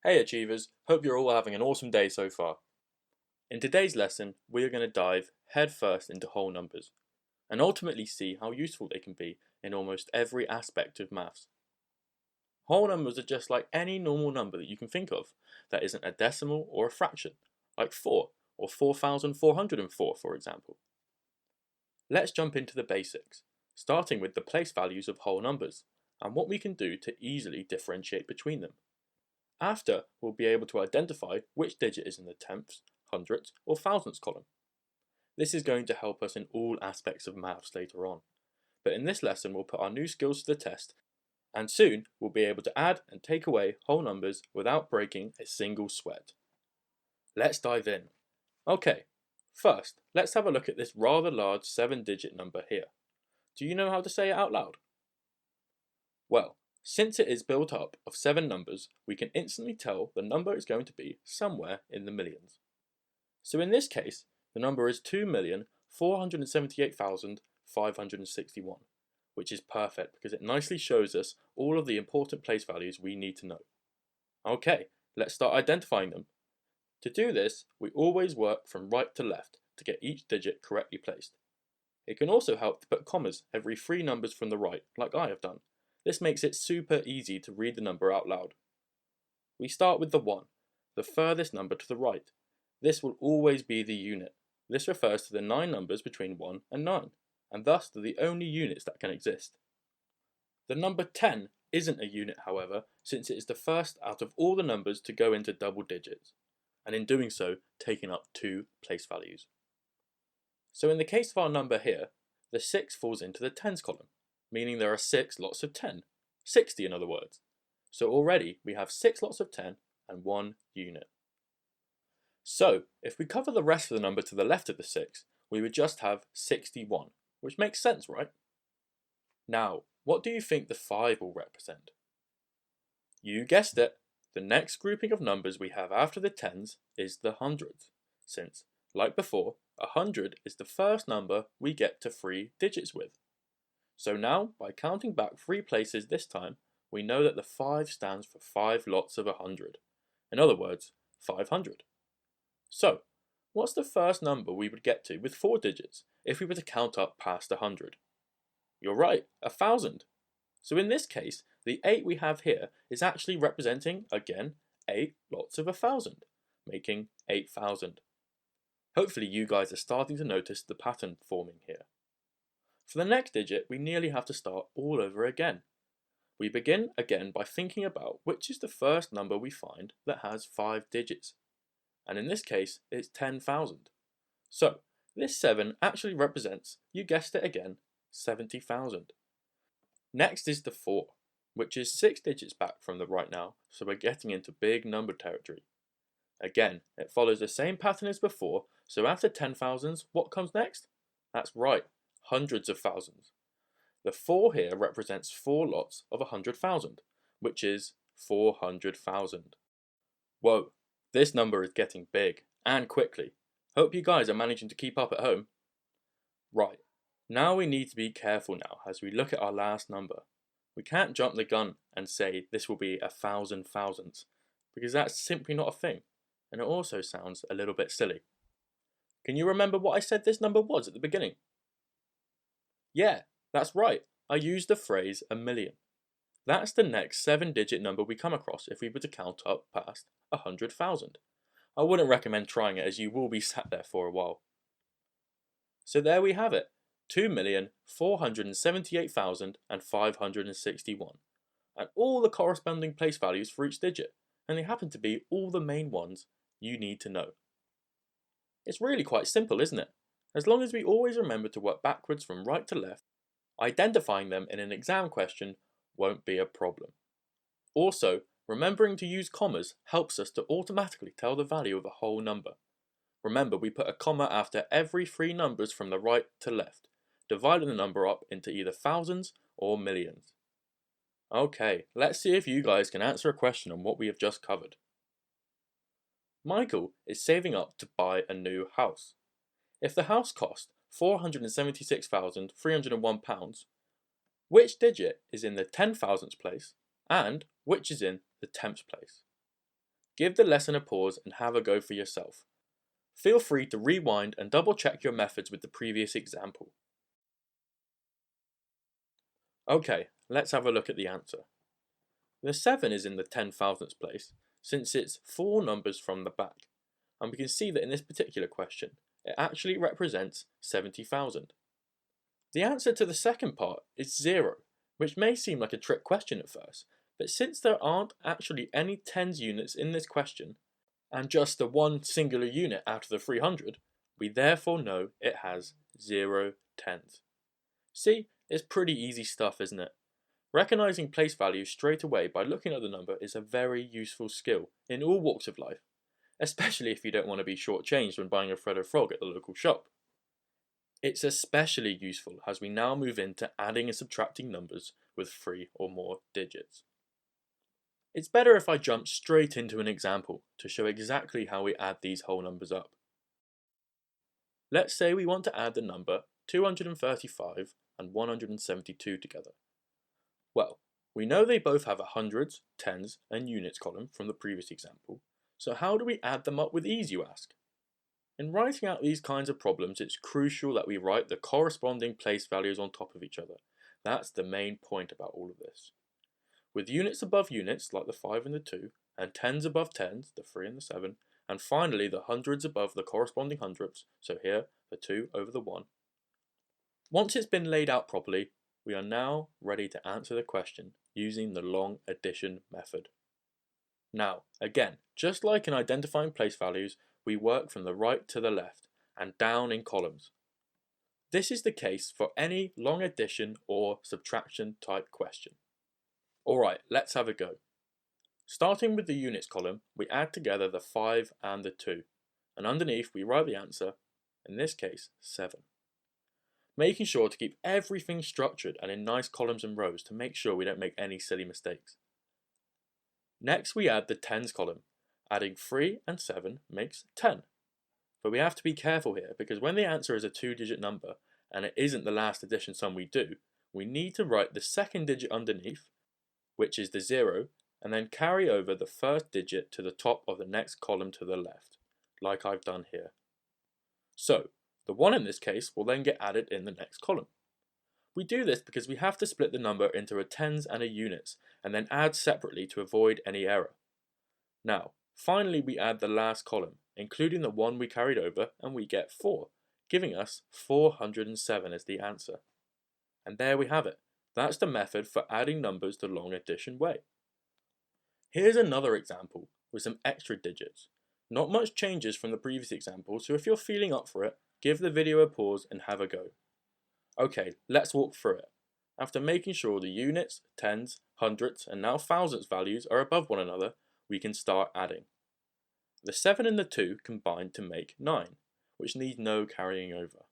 Hey Achievers, hope you're all having an awesome day so far. In today's lesson, we are going to dive headfirst into whole numbers and ultimately see how useful they can be in almost every aspect of maths. Whole numbers are just like any normal number that you can think of that isn't a decimal or a fraction, like 4 or 4,404 for example. Let's jump into the basics, starting with the place values of whole numbers and what we can do to easily differentiate between them. After, we'll be able to identify which digit is in the tenths, hundredths, or thousandths column. This is going to help us in all aspects of maths later on. But in this lesson, we'll put our new skills to the test, and soon we'll be able to add and take away whole numbers without breaking a single sweat. Let's dive in. Okay, first, let's have a look at this rather large 7-digit number here. Do you know how to say it out loud? Well, since it is built up of 7 numbers, we can instantly tell the number is going to be somewhere in the millions. So in this case, the number is 2,478,561, which is perfect because it nicely shows us all of the important place values we need to know. Okay, let's start identifying them. To do this, we always work from right to left to get each digit correctly placed. It can also help to put commas every 3 numbers from the right, like I have done. This makes it super easy to read the number out loud. We start with the 1, the furthest number to the right. This will always be the unit. This refers to the 9 numbers between 1 and 9, and thus to the only units that can exist. The number 10 isn't a unit, however, since it is the first out of all the numbers to go into double digits, and in doing so, taking up 2 place values. So in the case of our number here, the 6 falls into the tens column, meaning there are 6 lots of 10, 60 in other words. So already we have 6 lots of 10 and 1 unit. So if we cover the rest of the number to the left of the 6, we would just have 61, which makes sense, right? Now, what do you think the 5 will represent? You guessed it, the next grouping of numbers we have after the tens is the hundreds, since, like before, 100 is the first number we get to 3 digits with. So now, by counting back 3 places this time, we know that the 5 stands for 5 lots of 100. In other words, 500. So, what's the first number we would get to with 4 digits if we were to count up past 100? You're right, 1,000. So in this case, the 8 we have here is actually representing, again, 8 lots of 1,000, making 8,000. Hopefully you guys are starting to notice the pattern forming here. For the next digit, we nearly have to start all over again. We begin again by thinking about which is the first number we find that has 5 digits. And in this case, it's 10,000. So, this 7 actually represents, you guessed it again, 70,000. Next is the 4, which is 6 digits back from the right now, so we're getting into big number territory. Again, it follows the same pattern as before, so after 10,000s, what comes next? That's right, hundreds of thousands. The 4 here represents 4 lots of 100,000, which is 400,000. Whoa, this number is getting big, and quickly. Hope you guys are managing to keep up at home. Right, now we need to be careful now as we look at our last number. We can't jump the gun and say this will be 1,000 thousandths, because that's simply not a thing, and it also sounds a little bit silly. Can you remember what I said this number was at the beginning? Yeah, that's right, I used the phrase a million. That's the next 7-digit number we come across if we were to count up past 100,000. I wouldn't recommend trying it as you will be sat there for a while. So there we have it, 2,478,561, and all the corresponding place values for each digit, and they happen to be all the main ones you need to know. It's really quite simple, isn't it? As long as we always remember to work backwards from right to left, identifying them in an exam question won't be a problem. Also, remembering to use commas helps us to automatically tell the value of a whole number. Remember, we put a comma after every 3 numbers from the right to left, dividing the number up into either thousands or millions. Okay, let's see if you guys can answer a question on what we have just covered. Michael is saving up to buy a new house. If the house cost £476,301, which digit is in the 10,000ths place and which is in the tenths place? Give the lesson a pause and have a go for yourself. Feel free to rewind and double check your methods with the previous example. Okay, let's have a look at the answer. The 7 is in the 10,000ths place, since it's 4 numbers from the back, and we can see that in this particular question, it actually represents 70,000. The answer to the second part is 0, which may seem like a trick question at first, but since there aren't actually any tens units in this question, and just the one singular unit out of the 300, we therefore know it has 0 tens. See, it's pretty easy stuff, isn't it? Recognizing place values straight away by looking at the number is a very useful skill in all walks of life, especially if you don't want to be shortchanged when buying a Freddo Frog at the local shop. It's especially useful as we now move into adding and subtracting numbers with 3 or more digits. It's better if I jump straight into an example to show exactly how we add these whole numbers up. Let's say we want to add the number 235 and 172 together. Well, we know they both have a hundreds, tens, and units column from the previous example, so how do we add them up with ease, you ask? In writing out these kinds of problems, it's crucial that we write the corresponding place values on top of each other. That's the main point about all of this. With units above units, like the 5 and the 2, and tens above tens, the 3 and the 7, and finally the hundreds above the corresponding hundredths, so here, the 2 over the 1. Once it's been laid out properly, we are now ready to answer the question using the long addition method. Now, again, just like in identifying place values, we work from the right to the left and down in columns. This is the case for any long addition or subtraction type question. Alright, let's have a go. Starting with the units column, we add together the 5 and the 2, and underneath we write the answer, in this case 7. Making sure to keep everything structured and in nice columns and rows to make sure we don't make any silly mistakes. Next we add the tens column. Adding 3 and 7 makes 10. But we have to be careful here because when the answer is a 2-digit number and it isn't the last addition sum we do, we need to write the second digit underneath, which is the 0, and then carry over the first digit to the top of the next column to the left, like I've done here. So, the 1 in this case will then get added in the next column. We do this because we have to split the number into a tens and a units, and then add separately to avoid any error. Now, finally we add the last column, including the 1 we carried over, and we get 4, giving us 407 as the answer. And there we have it. That's the method for adding numbers the long addition way. Here's another example with some extra digits. Not much changes from the previous example, so if you're feeling up for it, give the video a pause and have a go. Okay, let's walk through it. After making sure the units, tens, hundredths, and now thousandths values are above one another, we can start adding. The 7 and the 2 combine to make 9, which needs no carrying over.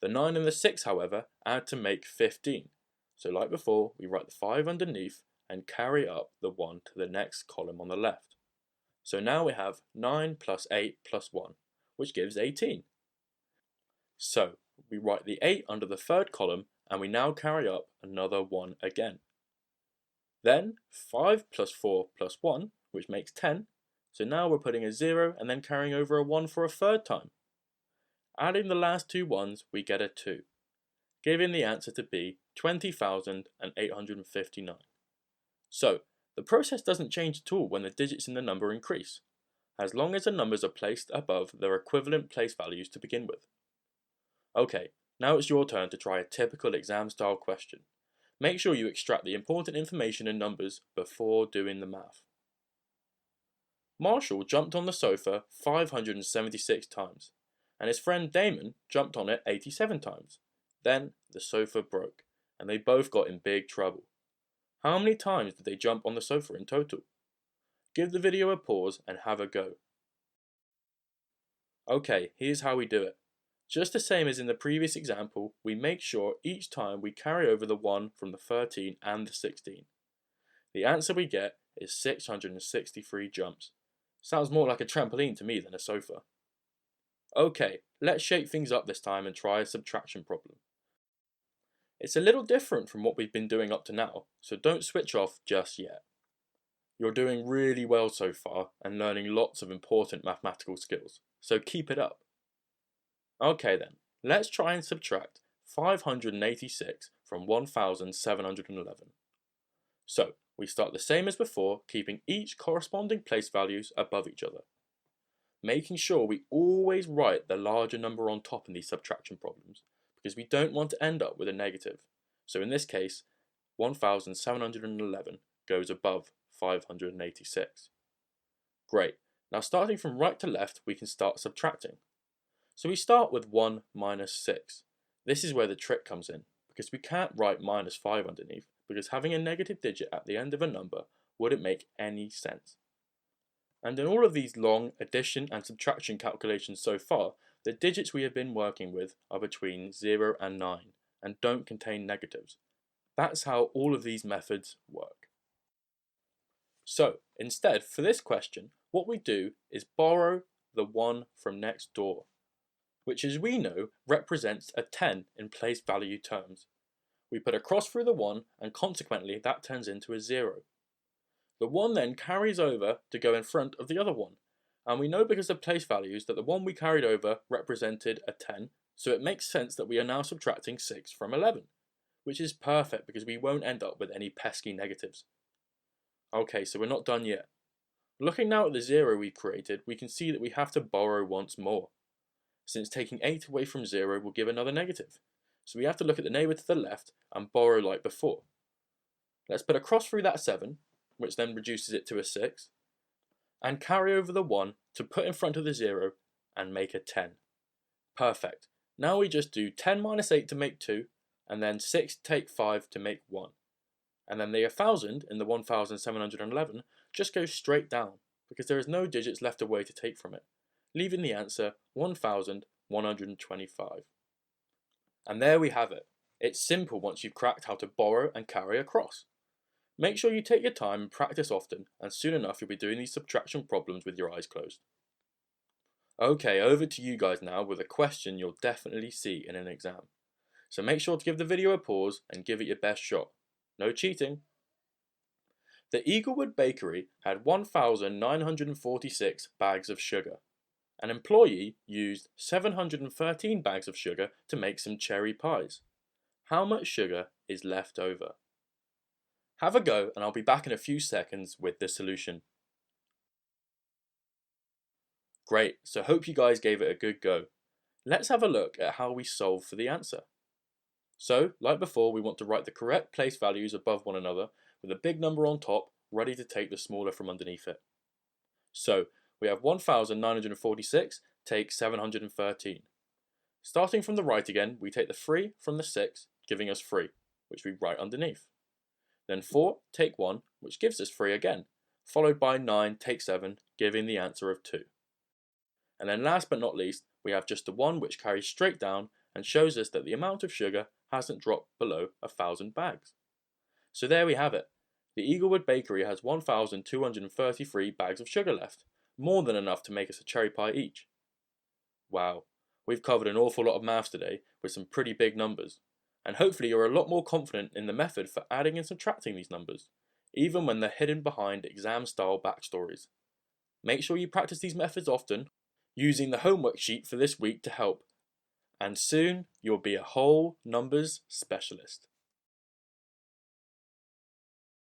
The 9 and the 6, however, add to make 15. So like before, we write the 5 underneath and carry up the 1 to the next column on the left. So now we have 9 plus 8 plus 1, which gives 18. So we write the 8 under the third column and we now carry up another 1 again. Then 5 plus 4 plus 1, which makes 10. So now we're putting a 0 and then carrying over a 1 for a third time. Adding the last two 1s, we get a 2, giving the answer to be 20,859. So, the process doesn't change at all when the digits in the number increase, as long as the numbers are placed above their equivalent place values to begin with. Okay, now it's your turn to try a typical exam-style question. Make sure you extract the important information in numbers before doing the math. Marshall jumped on the sofa 576 times, and his friend Damon jumped on it 87 times. Then the sofa broke, and they both got in big trouble. How many times did they jump on the sofa in total? Give the video a pause and have a go. Okay, here's how we do it. Just the same as in the previous example, we make sure each time we carry over the 1 from the 13 and the 16. The answer we get is 663 jumps. Sounds more like a trampoline to me than a sofa. Okay, let's shake things up this time and try a subtraction problem. It's a little different from what we've been doing up to now, so don't switch off just yet. You're doing really well so far and learning lots of important mathematical skills, so keep it up. Okay then, let's try and subtract 586 from 1711. So, we start the same as before, keeping each corresponding place values above each other. Making sure we always write the larger number on top in these subtraction problems, because we don't want to end up with a negative. So in this case, 1711 goes above 586. Great, now starting from right to left we can start subtracting. So we start with 1 minus 6. This is where the trick comes in, because we can't write minus 5 underneath, because having a negative digit at the end of a number wouldn't make any sense. And in all of these long addition and subtraction calculations so far, the digits we have been working with are between 0 and 9 and don't contain negatives. That's how all of these methods work. So instead, for this question, what we do is borrow the 1 from next door, which as we know represents a 10 in place value terms. We put a cross through the 1 and consequently that turns into a 0. The 1 then carries over to go in front of the other 1, and we know because of place values that the 1 we carried over represented a 10, so it makes sense that we are now subtracting 6 from 11, which is perfect because we won't end up with any pesky negatives. Okay, so we're not done yet. Looking now at the 0 we created, we can see that we have to borrow once more, since taking 8 away from 0 will give another negative. So we have to look at the neighbour to the left and borrow like before. Let's put a cross through that 7, which then reduces it to a 6, and carry over the 1 to put in front of the 0 and make a 10. Perfect. Now we just do 10 minus 8 to make 2, and then 6 take 5 to make 1. And then the 1000 in the 1711 just goes straight down, because there is no digits left away to take from it, leaving the answer 1125. And there we have it. It's simple once you've cracked how to borrow and carry across. Make sure you take your time and practice often, and soon enough you'll be doing these subtraction problems with your eyes closed. Okay, over to you guys now with a question you'll definitely see in an exam. So make sure to give the video a pause and give it your best shot. No cheating. The Eaglewood Bakery had 1,946 bags of sugar. An employee used 713 bags of sugar to make some cherry pies. How much sugar is left over? Have a go and I'll be back in a few seconds with the solution. Great, so hope you guys gave it a good go. Let's have a look at how we solve for the answer. So, like before, we want to write the correct place values above one another with a big number on top ready to take the smaller from underneath it. So, we have 1,946 take 713. Starting from the right again, we take the 3 from the 6, giving us 3, which we write underneath. Then 4 take 1, which gives us 3 again, followed by 9 take 7, giving the answer of 2. And then last but not least, we have just the 1 which carries straight down and shows us that the amount of sugar hasn't dropped below 1,000 bags. So there we have it. The Eaglewood Bakery has 1,233 bags of sugar left, more than enough to make us a cherry pie each. Wow, we've covered an awful lot of maths today with some pretty big numbers. And hopefully you're a lot more confident in the method for adding and subtracting these numbers, even when they're hidden behind exam-style backstories. Make sure you practice these methods often, using the homework sheet for this week to help, and soon you'll be a whole numbers specialist.